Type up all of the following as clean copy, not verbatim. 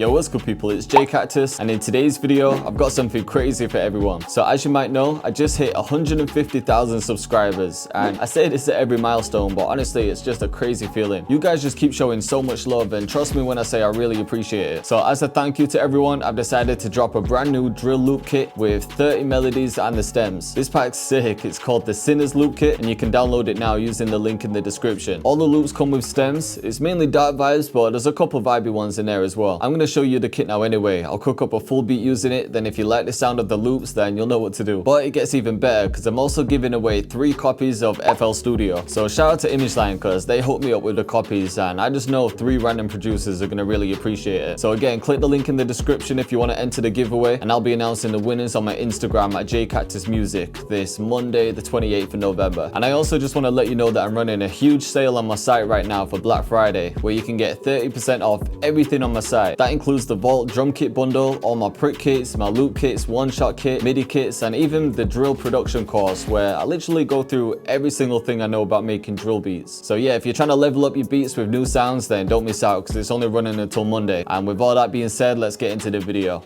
Yo, what's good people, it's Cactus, and in today's video, I've got something crazy for everyone. So as you might know, I just hit 150,000 subscribers, and I say this at every milestone, but honestly, it's just a crazy feeling. You guys just keep showing so much love, and trust me when I say I really appreciate it. So as a thank you to everyone, I've decided to drop a brand new drill loop kit with 30 melodies and the stems. This pack's sick, it's called the Sinners Loop Kit, and you can download it now using the link in the description. All the loops come with stems. It's mainly dark vibes, but there's a couple vibey ones in there as well. I'm gonna show you the kit now anyway. I'll cook up a full beat using it, then if you like the sound of the loops, then you'll know what to do. But it gets even better because I'm also giving away 3 copies of FL Studio. So shout out to ImageLine because they hooked me up with the copies, and I just know 3 random producers are gonna really appreciate it. So again, click the link in the description if you want to enter the giveaway, and I'll be announcing the winners on my Instagram at jcactusmusic this Monday the 28th of November. And I also just want to let you know that I'm running a huge sale on my site right now for Black Friday, where you can get 30% off everything on my site. That includes the Vault drum kit bundle, all my prick kits, my loop kits, one-shot kit, MIDI kits, and even the drill production course where I literally go through every single thing I know about making drill beats. So yeah, if you're trying to level up your beats with new sounds, then don't miss out because it's only running until Monday. And with all that being said, let's get into the video.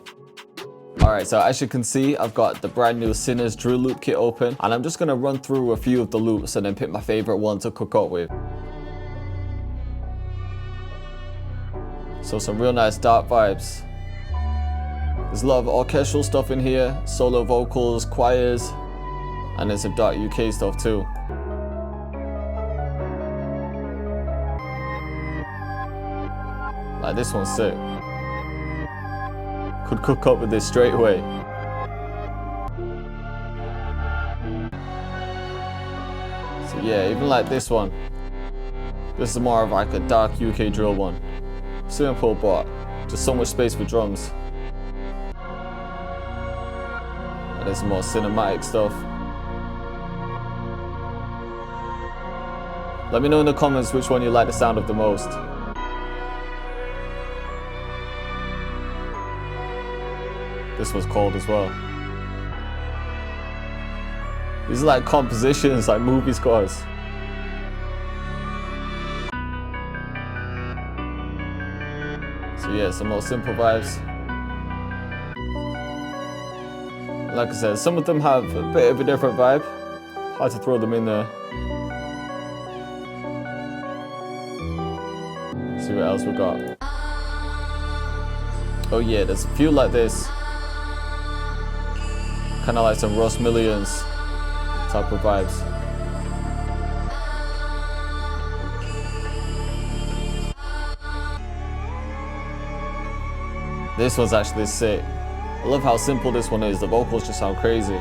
Alright, so as you can see, I've got the brand new Sinners drill loop kit open, and I'm just going to run through a few of the loops and then pick my favorite one to cook up with. So some real nice dark vibes. There's a lot of orchestral stuff in here, solo vocals, choirs, and then some dark UK stuff too. Like this one's sick. Could cook up with this straight away. So yeah, even like this one. This is more of like a dark UK drill one. Simple, but just so much space for drums. And there's some more cinematic stuff. Let me know in the comments which one you like the sound of the most. This was cold as well. These are like compositions, like movie scores. So yeah, some more simple vibes. Like I said, some of them have a bit of a different vibe. Hard to throw them in there. Let's see what else we got. Oh yeah, there's a few like this. Kind of like some Ross Millions type of vibes. This one's actually sick. I love how simple this one is. The vocals just sound crazy.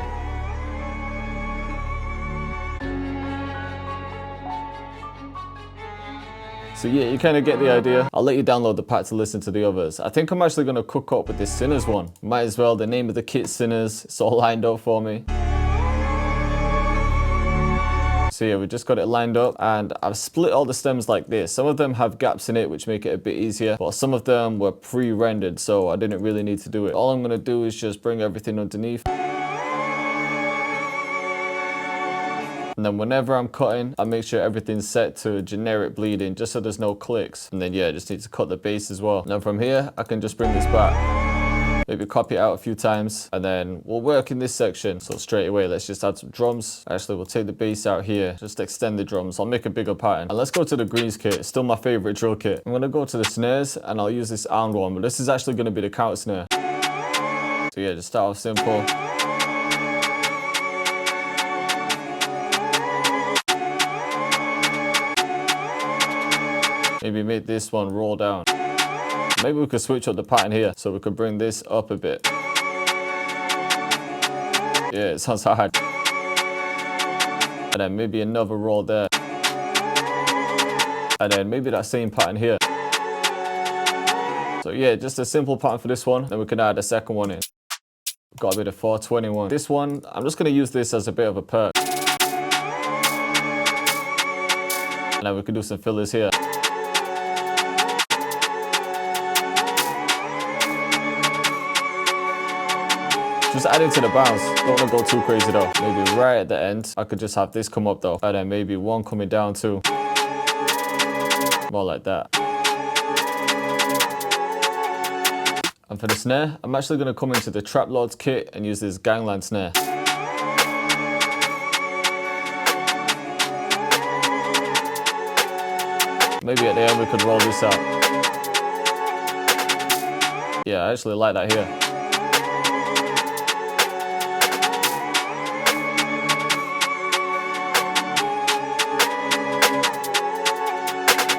So yeah, you kind of get the idea. I'll let you download the pack to listen to the others. I think I'm actually going to cook up with this Sinners one. Might as well, the name of the kit Sinners. It's all lined up for me. So yeah, we just got it lined up, and I've split all the stems like this. Some of them have gaps in it which make it a bit easier, but some of them were pre-rendered, so I didn't really need to do it. All I'm going to do is just bring everything underneath. And then whenever I'm cutting, I make sure everything's set to generic bleeding just so there's no clicks. And then yeah, I just need to cut the bass as well. And then from here, I can just bring this back. Maybe copy it out a few times, and then we'll work in this section. So straight away, let's just add some drums. Actually, we'll take the bass out here, just extend the drums. I'll make a bigger pattern. And let's go to the greens kit. It's still my favorite drill kit. I'm gonna go to the snares, and I'll use this armed one, but this is actually gonna be the counter snare. So yeah, just start off simple. Maybe make this one roll down. Maybe we could switch up the pattern here, so we could bring this up a bit. Yeah, it sounds hard. And then maybe another roll there. And then maybe that same pattern here. So yeah, just a simple pattern for this one. Then we can add a second one in. Got a bit of 421. This one, I'm just gonna use this as a bit of a perk. And then we can do some fillers here. Just add it to the bounce. Don't want to go too crazy though. Maybe right at the end, I could just have this come up though. And then maybe one coming down too. More like that. And for the snare, I'm actually going to come into the Trap Lords kit and use this gangland snare. Maybe at the end we could roll this out. Yeah, I actually like that here.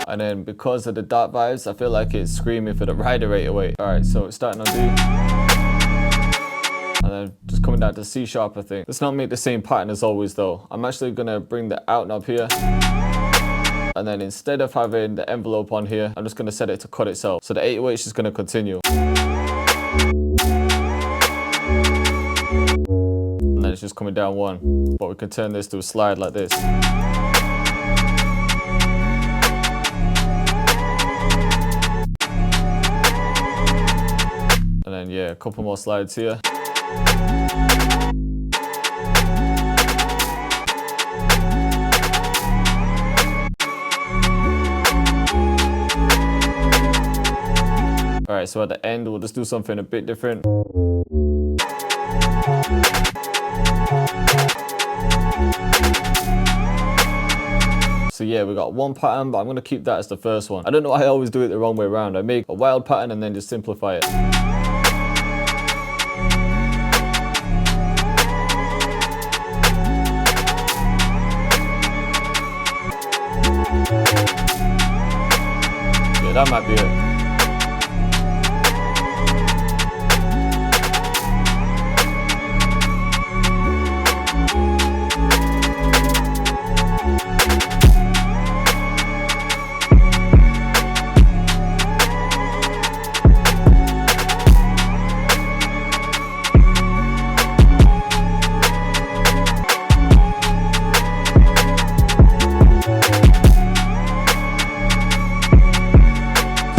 And then because of the dark vibes, I feel like it's screaming for the rider 808. Alright, so it's starting on D. And then just coming down to C sharp, I think. Let's not make the same pattern as always though. I'm actually gonna bring the out knob here. And then instead of having the envelope on here, I'm just gonna set it to cut itself. So the 808 is just gonna continue. And then it's just coming down one. But we can turn this to a slide like this. And then yeah, a couple more slides here. Alright, so at the end, we'll just do something a bit different. So yeah, we got one pattern, but I'm going to keep that as the first one. I don't know why I always do it the wrong way around. I make a wild pattern and then just simplify it. Yeah, that might be it.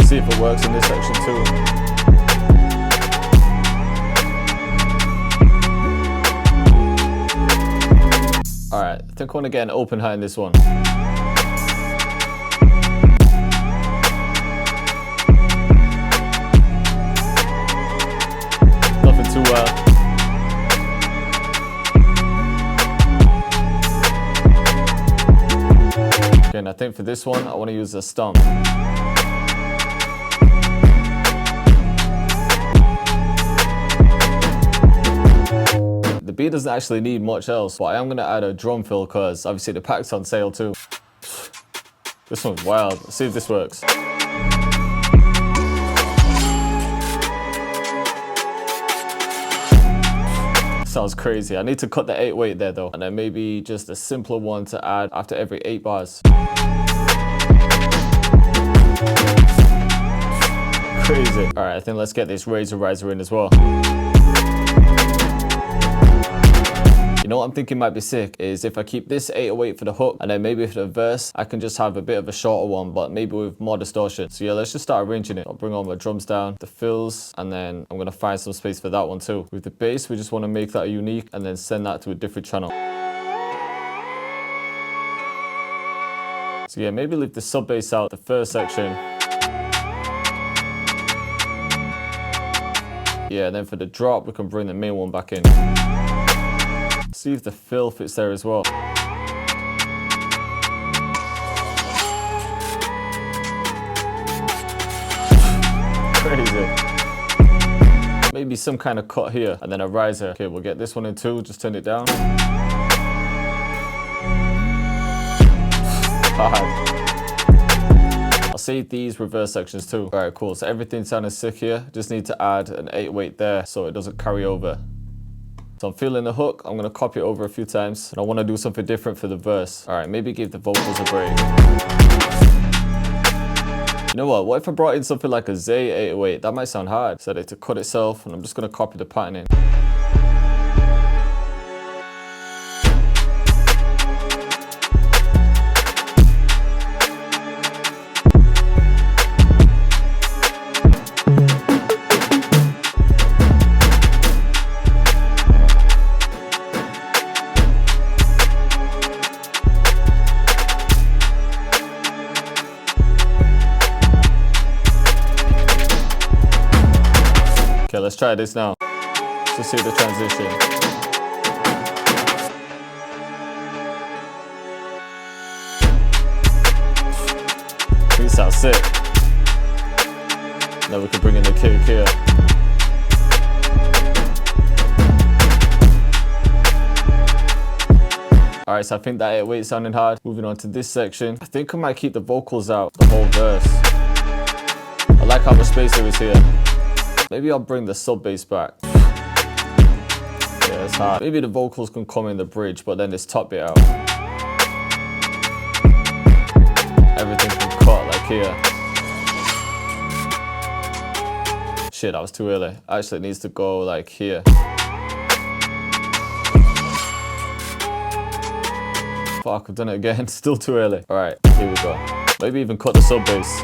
See if it works in this section too. Alright, I think I want to get an open high in this one. Nothing too well. Again, I think for this one, I want to use a stomp. The beat doesn't actually need much else, but I am going to add a drum fill because obviously the pack's on sale too. This one's wild. Let's see if this works. Sounds crazy. I need to cut the 808 there though, and then maybe just a simpler one to add after every 8 bars. Crazy. Alright, I think let's get this Razor Riser in as well. You know what I'm thinking might be sick is if I keep this 808 for the hook and then maybe for the verse, I can just have a bit of a shorter one, but maybe with more distortion. So yeah, let's just start arranging it. I'll bring all my drums down, the fills, and then I'm gonna find some space for that one too. With the bass, we just wanna make that unique and then send that to a different channel. So yeah, maybe leave the sub bass out, the first section. Yeah, and then for the drop, we can bring the main one back in. See if the fill fits there as well. Crazy. Maybe some kind of cut here and then a riser. Okay, we'll get this one in too, just turn it down. Hard. I'll save these reverse sections too. Alright, cool. So everything's sounding sick here. Just need to add an 808 there so it doesn't carry over. So I'm feeling the hook, I'm gonna copy it over a few times, and I wanna do something different for the verse. Alright, maybe give the vocals a break. You know what if I brought in something like a Zay 808? That might sound hard. Set it to cut itself, and I'm just gonna copy the pattern in. Okay, let's try this now. Let's see the transition. These sound sick. Now we can bring in the kick here. Alright, so I think that 808 sounding hard. Moving on to this section. I think I might keep the vocals out, the whole verse. I like how much space there is here. Maybe I'll bring the sub bass back. Yeah, it's hard. Maybe the vocals can come in the bridge, but then this top bit out. Everything can cut like here. Shit, that was too early. Actually, it needs to go like here. Fuck, I've done it again. Still too early. Alright, here we go. Maybe even cut the sub bass.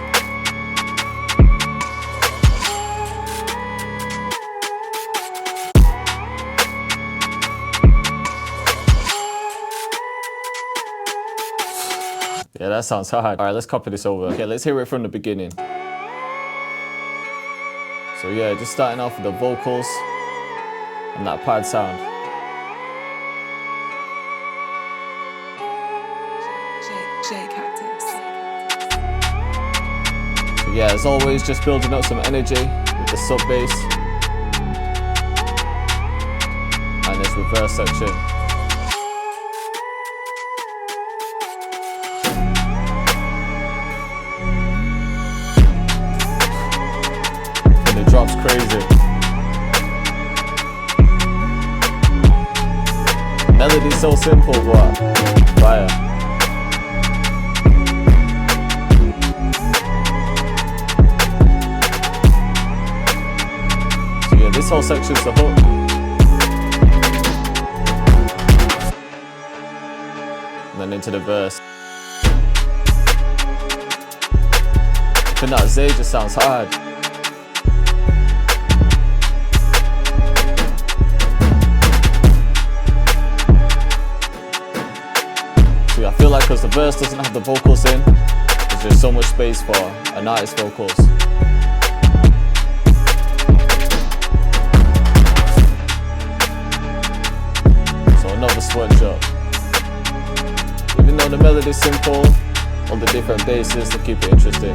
Yeah, that sounds hard. Alright, let's copy this over. Okay, let's hear it from the beginning. So yeah, just starting off with the vocals and that pad sound. Cactus. So yeah, as always, just building up some energy with the sub bass and this reverse section. And it drops crazy. Melody's so simple, but fire. This whole section's the hook. And then into the verse. I think that Z just sounds hard. See, I feel like because the verse doesn't have the vocals in, there's just so much space for an artist's vocals. Another switch up. Even though the melody's simple, all the different basses to keep it interesting.